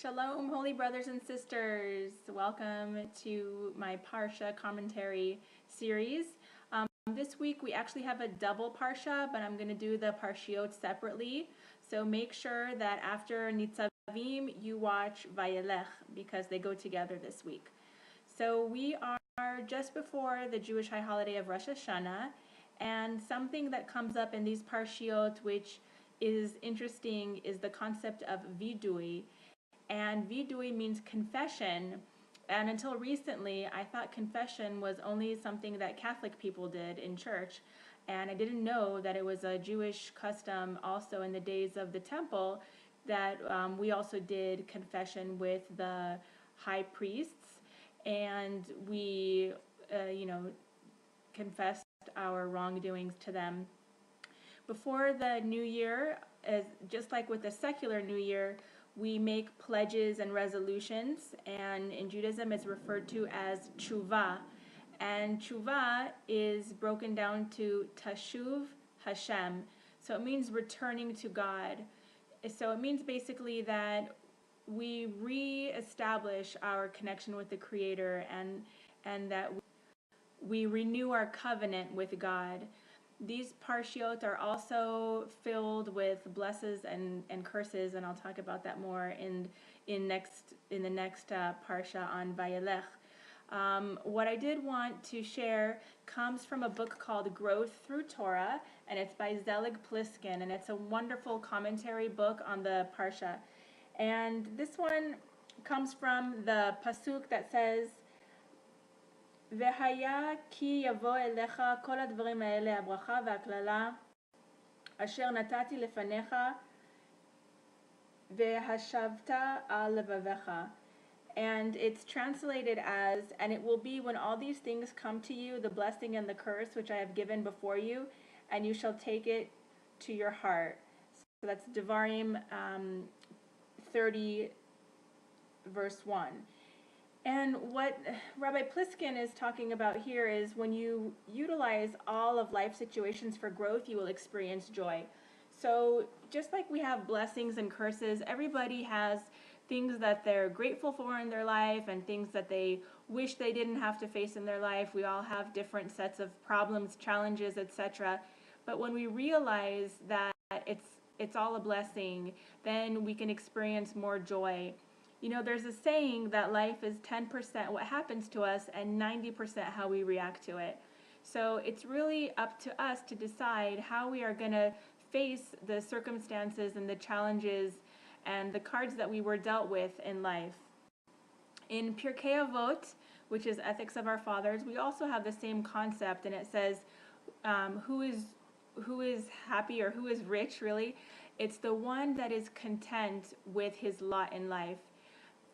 Shalom, holy brothers and sisters. Welcome to my Parsha commentary series. This week we actually have a double Parsha, but I'm going to do the Parshiot separately. So make sure that after Nitzavim you watch Vayelech because they go together this week. So we are just before the Jewish high holiday of Rosh Hashanah, and something that comes up in these Parshiot which is interesting is the concept of vidui. And vidui means confession, and until recently I thought confession was only something that Catholic people did in church, and I didn't know that it was a Jewish custom also in the days of the temple, that we also did confession with the high priests, and we confessed our wrongdoings to them. Before the new year, just like with the secular new year, we make pledges and resolutions, and in Judaism it's referred to as tshuva. And tshuva is broken down to tashuv Hashem. So it means returning to God. So it means basically that we re-establish our connection with the Creator, and that we renew our covenant with God. These parshiot are also filled with blessings and curses, and I'll talk about that more in the next parsha on Vayelech. What I did want to share comes from a book called Growth Through Torah, and it's by Zelig Pliskin, and it's a wonderful commentary book on the parsha. And this one comes from the pasuk that says, והיה כי יבוא אליך כל הדברים האלה הברכה והקללה אשר נתתי לפניך והשבת על לבביך. And it's translated as, and it will be when all these things come to you, the blessing and the curse which I have given before you, and you shall take it to your heart. So that's Devarim 30 verse 1. And what Rabbi Pliskin is talking about here is when you utilize all of life situations for growth, you will experience joy. So just like we have blessings and curses, everybody has things that they're grateful for in their life and things that they wish they didn't have to face in their life. We all have different sets of problems, challenges, etc. But when we realize that it's all a blessing, then we can experience more joy. You know, there's a saying that life is 10% what happens to us and 90% how we react to it. So it's really up to us to decide how we are going to face the circumstances and the challenges and the cards that we were dealt with in life. In Pirkei Avot, which is Ethics of Our Fathers, we also have the same concept, and it says, who is happy or who is rich, really? It's the one that is content with his lot in life.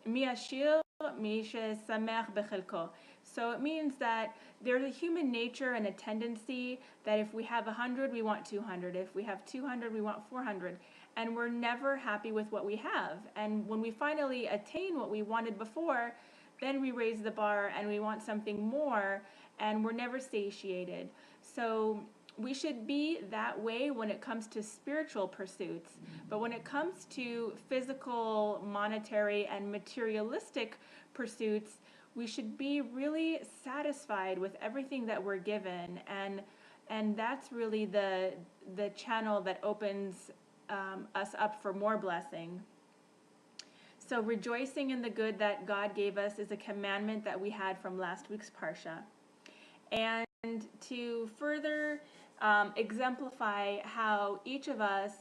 Mi ashir, mi shesamech bechelko. So it means that there's a human nature and a tendency that if we have 100, we want 200. If we have 200, we want 400. And we're never happy with what we have. And when we finally attain what we wanted before, then we raise the bar and we want something more, and we're never satiated. So we should be that way when it comes to spiritual pursuits. But when it comes to physical, monetary, and materialistic pursuits, we should be really satisfied with everything that we're given. And that's really the channel that opens us up for more blessing. So rejoicing in the good that God gave us is a commandment that we had from last week's Parsha. And to further exemplify how each of us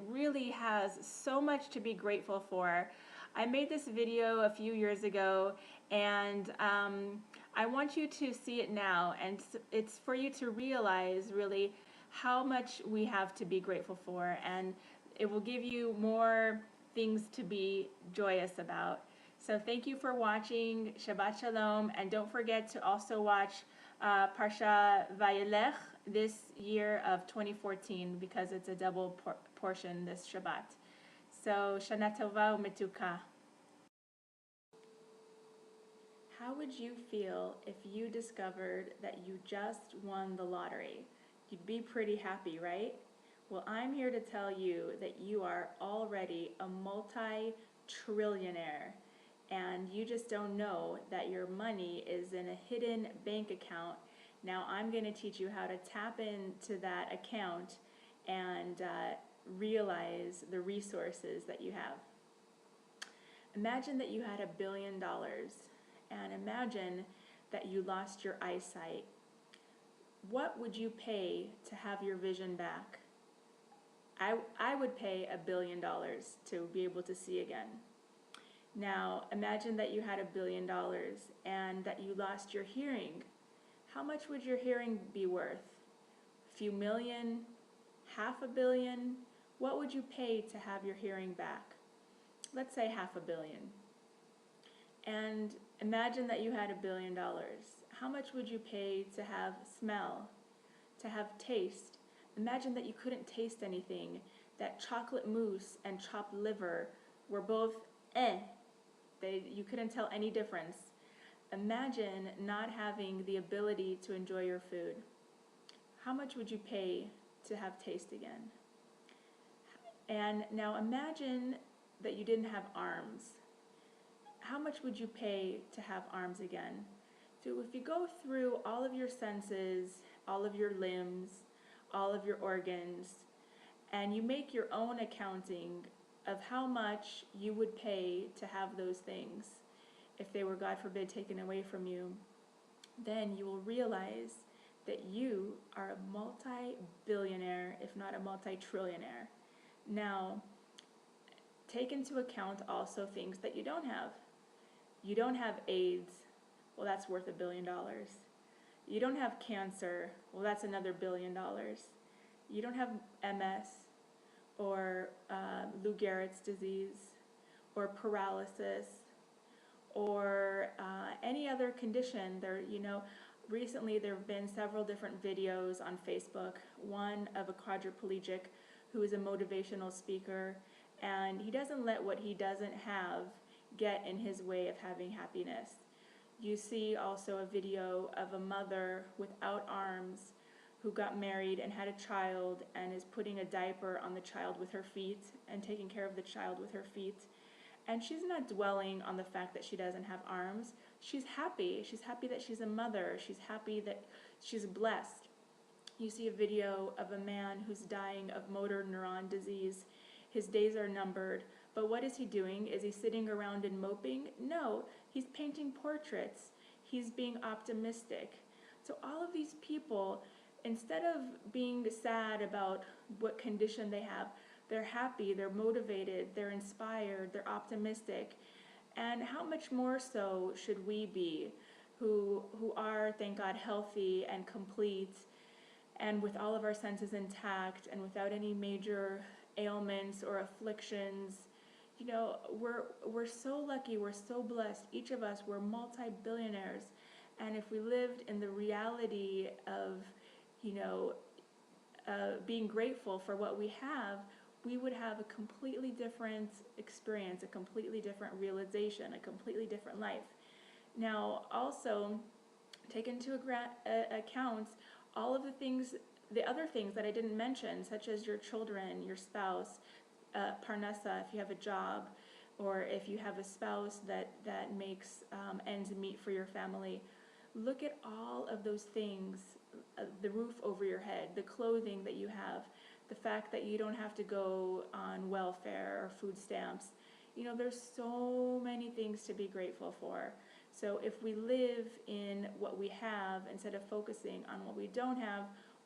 really has so much to be grateful for, I made this video a few years ago, and I want you to see it now, and it's for you to realize really how much we have to be grateful for, and it will give you more things to be joyous about. So thank you for watching. Shabbat Shalom, and don't forget to also watch Parsha Vayelech this year of 2014 because it's a double portion this Shabbat. So Shana Tova Umetuka. How would you feel if you discovered that you just won the lottery? You'd be pretty happy, right? Well, I'm here to tell you that you are already a multi trillionaire, and you just don't know that your money is in a hidden bank account. Now I'm going to teach you how to tap into that account and realize the resources that you have. Imagine that you had $1 billion, and imagine that you lost your eyesight. What would you pay to have your vision back? I would pay $1 billion to be able to see again. Now, imagine that you had $1 billion and that you lost your hearing. How much would your hearing be worth? A few million? $500 million? What would you pay to have your hearing back? Let's say $500 million. And imagine that you had $1 billion. How much would you pay to have smell, to have taste? Imagine that you couldn't taste anything, that chocolate mousse and chopped liver were both you couldn't tell any difference. Imagine not having the ability to enjoy your food. How much would you pay to have taste again? And now imagine that you didn't have arms. How much would you pay to have arms again? So if you go through all of your senses, all of your limbs, all of your organs, and you make your own accounting of how much you would pay to have those things, if they were, God forbid, taken away from you, then you will realize that you are a multi-billionaire, if not a multi-trillionaire. Now, take into account also things that you don't have. You don't have AIDS. Well, that's worth $1 billion. You don't have cancer. Well, that's another $1 billion. You don't have MS or Lou Gehrig's disease or paralysis or any other condition. Recently there have been several different videos on Facebook. One of a quadriplegic who is a motivational speaker, and he doesn't let what he doesn't have get in his way of having happiness. You see also a video of a mother without arms who got married and had a child and is putting a diaper on the child with her feet and taking care of the child with her feet. And she's not dwelling on the fact that she doesn't have arms. She's happy. She's happy that she's a mother. She's happy that she's blessed. You see a video of a man who's dying of motor neuron disease. His days are numbered. But what is he doing? Is he sitting around and moping? No, he's painting portraits. He's being optimistic. So all of these people, instead of being sad about what condition they have, they're happy, they're motivated, they're inspired, they're optimistic. And how much more so should we be who are, thank God, healthy and complete and with all of our senses intact and without any major ailments or afflictions? We're so lucky, we're so blessed. Each of us, we're multi-billionaires. And if we lived in the reality of, being grateful for what we have, we would have a completely different experience, a completely different realization, a completely different life. Now, also, take into account all of the other things that I didn't mention, such as your children, your spouse, parnasa, if you have a job, or if you have a spouse that makes ends meet for your family. Look at all of those things, the roof over your head, the clothing that you have, the fact that you don't have to go on welfare or food stamps. There's so many things to be grateful for. So if we live in what we have instead of focusing on what we don't have,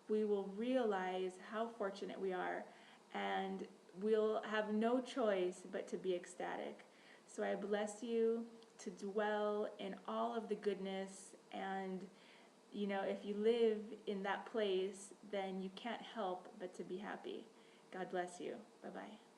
we will realize how fortunate we are, and we'll have no choice but to be ecstatic. So I bless you to dwell in all of the goodness, and if you live in that place, then you can't help but to be happy. God bless you. Bye-bye.